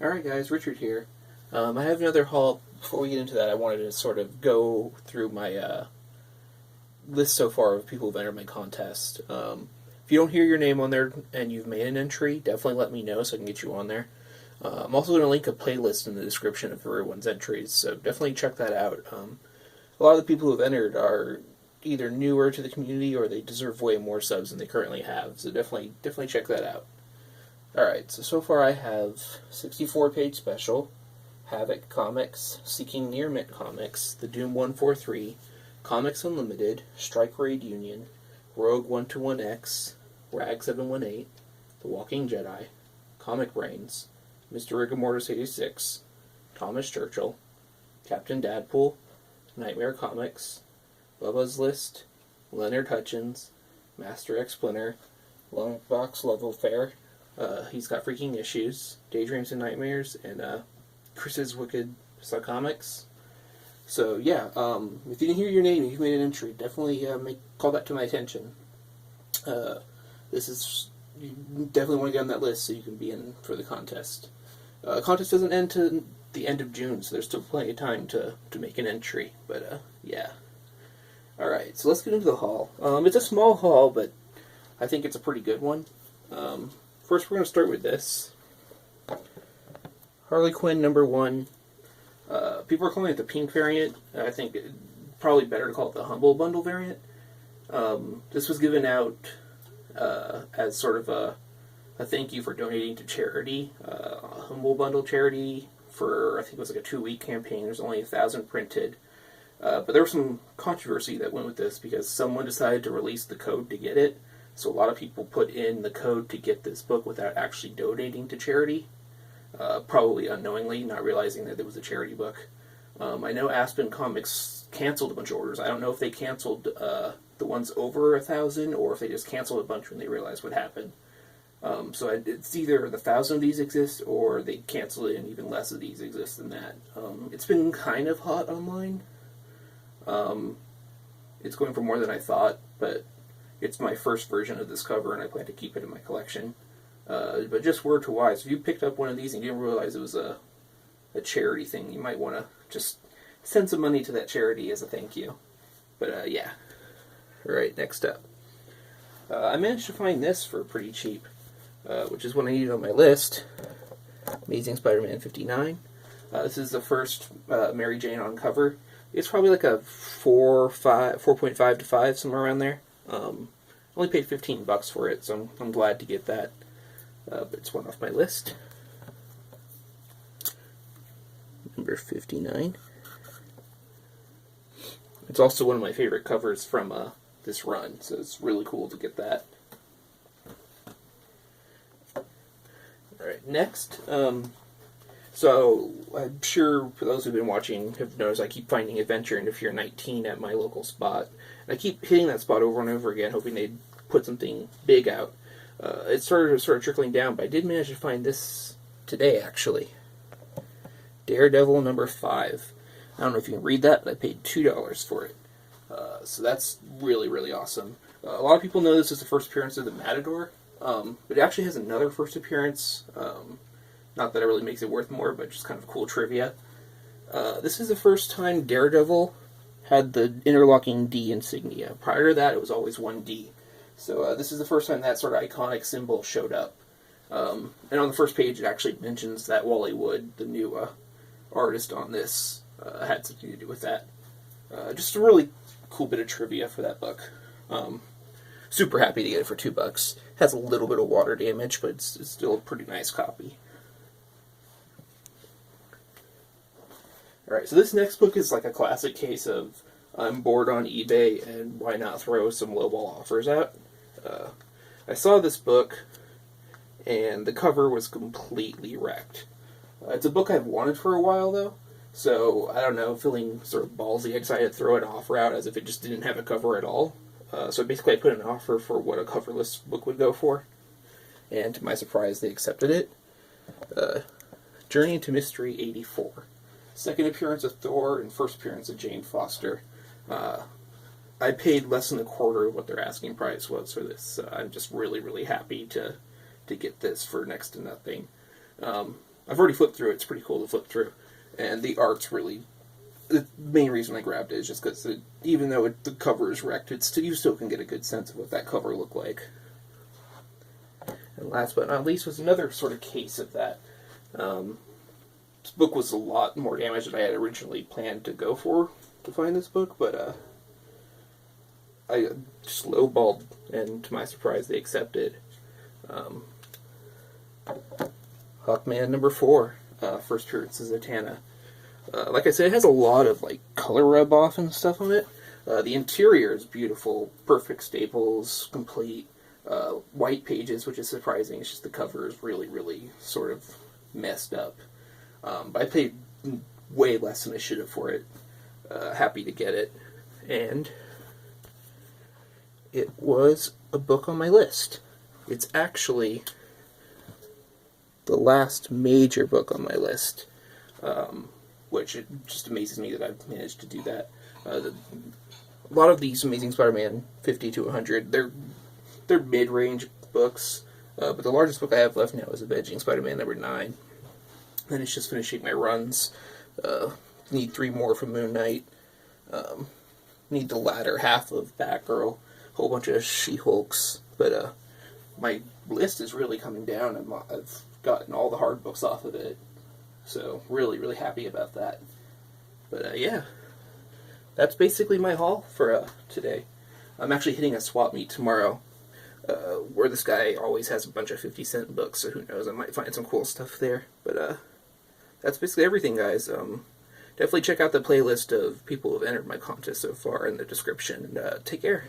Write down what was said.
Alright guys, Richard here. I have another haul. Before we get into that, I wanted to sort of go through my list so far of people who've entered my contest. If you don't hear your name on there and you've made an entry, definitely let me know so I can get you on there. I'm also going to link a playlist in the description of everyone's entries, so definitely check that out. A lot of the people who have entered are either newer to the community or they deserve way more subs than they currently have, so definitely check that out. Alright, so far I have 64-page special, Havoc Comics, Seeking Near Mint Comics, The Doom 143, Comics Unlimited, Strike Raid Union, Rogue 121X, Rag 718, The Walking Jedi, Comic Brains, Mr. Rigor Mortis 86, Thomas Churchill, Captain Dadpool, Nightmare Comics, Bubba's List, Leonard Hutchins, Master X Splinter, Longbox Love Affair, He's Got Freaking Issues, Daydreams and Nightmares, and Chris's Wicked Comics. So yeah, if you didn't hear your name and you've made an entry, definitely call that to my attention. You definitely want to get on that list so you can be in for the contest. The contest doesn't end to the end of June, so there's still plenty of time to make an entry. But yeah. Alright, so let's get into the haul. It's a small haul, but I think it's a pretty good one. First, we're going to start with this. Harley Quinn #1. People are calling it the pink variant. I think it's probably better to call it the Humble Bundle variant. This was given out as sort of a thank you for donating to charity. A Humble Bundle charity for, I think it was like a 2-week campaign. There's only 1,000 printed. But there was some controversy that went with this because someone decided to release the code to get it. So a lot of people put in the code to get this book without actually donating to charity. Probably unknowingly, not realizing that it was a charity book. I know Aspen Comics canceled a bunch of orders. I don't know if they canceled the ones over 1,000 or if they just canceled a bunch when they realized what happened. So it's either the 1,000 of these exist or they canceled it and even less of these exist than that. It's been kind of hot online. It's going for more than I thought, but it's my first version of this cover and I plan to keep it in my collection. But just word to wise, if you picked up one of these and you didn't realize it was a charity thing, you might want to just send some money to that charity as a thank you. But yeah. Alright, next up. I managed to find this for pretty cheap, which is what I needed on my list. Amazing Spider-Man 59. This is the first Mary Jane on cover. It's probably like a 4.5 to 5, somewhere around there. Only paid $15 for it, so I'm glad to get that. But it's one off my list. Number 59. It's also one of my favorite covers from this run, so it's really cool to get that. Alright, next. So, I'm sure for those who've been watching have noticed I keep finding Adventure into Fear 19 at my local spot. And I keep hitting that spot over and over again, hoping they'd put something big out. It started trickling down, but I did manage to find this today, actually. Daredevil #5. I don't know if you can read that, but I paid $2 for it. So that's really, really awesome. A lot of people know this is the first appearance of the Matador, but it actually has another first appearance. Not that it really makes it worth more, but just kind of cool trivia. This is the first time Daredevil had the interlocking D insignia. Prior to that, it was always one D. So this is the first time that sort of iconic symbol showed up. And on the first page, it actually mentions that Wally Wood, the new artist on this, had something to do with that. Just a really cool bit of trivia for that book. Super happy to get it for $2. Has a little bit of water damage, but it's still a pretty nice copy. Alright, so this next book is like a classic case of I'm bored on eBay and why not throw some lowball offers out. I saw this book and the cover was completely wrecked. It's a book I've wanted for a while though, so I don't know, feeling sort of ballsy, I decided to throw an offer out as if it just didn't have a cover at all. So basically I put an offer for what a coverless book would go for, and to my surprise they accepted it. Journey into Mystery 84. Second appearance of Thor and first appearance of Jane Foster. I paid less than a quarter of what their asking price was for this. I'm just really, really happy to get this for next to nothing. I've already flipped through it. It's pretty cool to flip through. And the art's really... The main reason I grabbed it is just because even though the cover is wrecked, you still can get a good sense of what that cover looked like. And last but not least was another sort of case of that. This book was a lot more damaged than I had originally planned to go for to find this book, but I just lowballed, and to my surprise, they accepted. Hawkman number 4, first appearance of Zatanna. Like I said, it has a lot of like color rub off and stuff on it. The interior is beautiful, perfect staples, complete. White pages, which is surprising. It's just the cover is really, really sort of messed up. But I paid way less than I should have for it. Happy to get it. And it was a book on my list. It's actually the last major book on my list. Which it just amazes me that I've managed to do that. A lot of these Amazing Spider-Man 50 to 100, they're mid-range books, but the largest book I have left now is Avenging Spider-Man number 9. And it's just finishing my runs. Need 3 more from Moon Knight. Need the latter half of Batgirl. A whole bunch of She-Hulks. But my list is really coming down. I've gotten all the hard books off of it. So, really, really happy about that. But, yeah. That's basically my haul for today. I'm actually hitting a swap meet tomorrow, where this guy always has a bunch of 50-cent books, so who knows, I might find some cool stuff there. But, that's basically everything, guys. Definitely check out the playlist of people who have entered my contest so far in the description, and take care.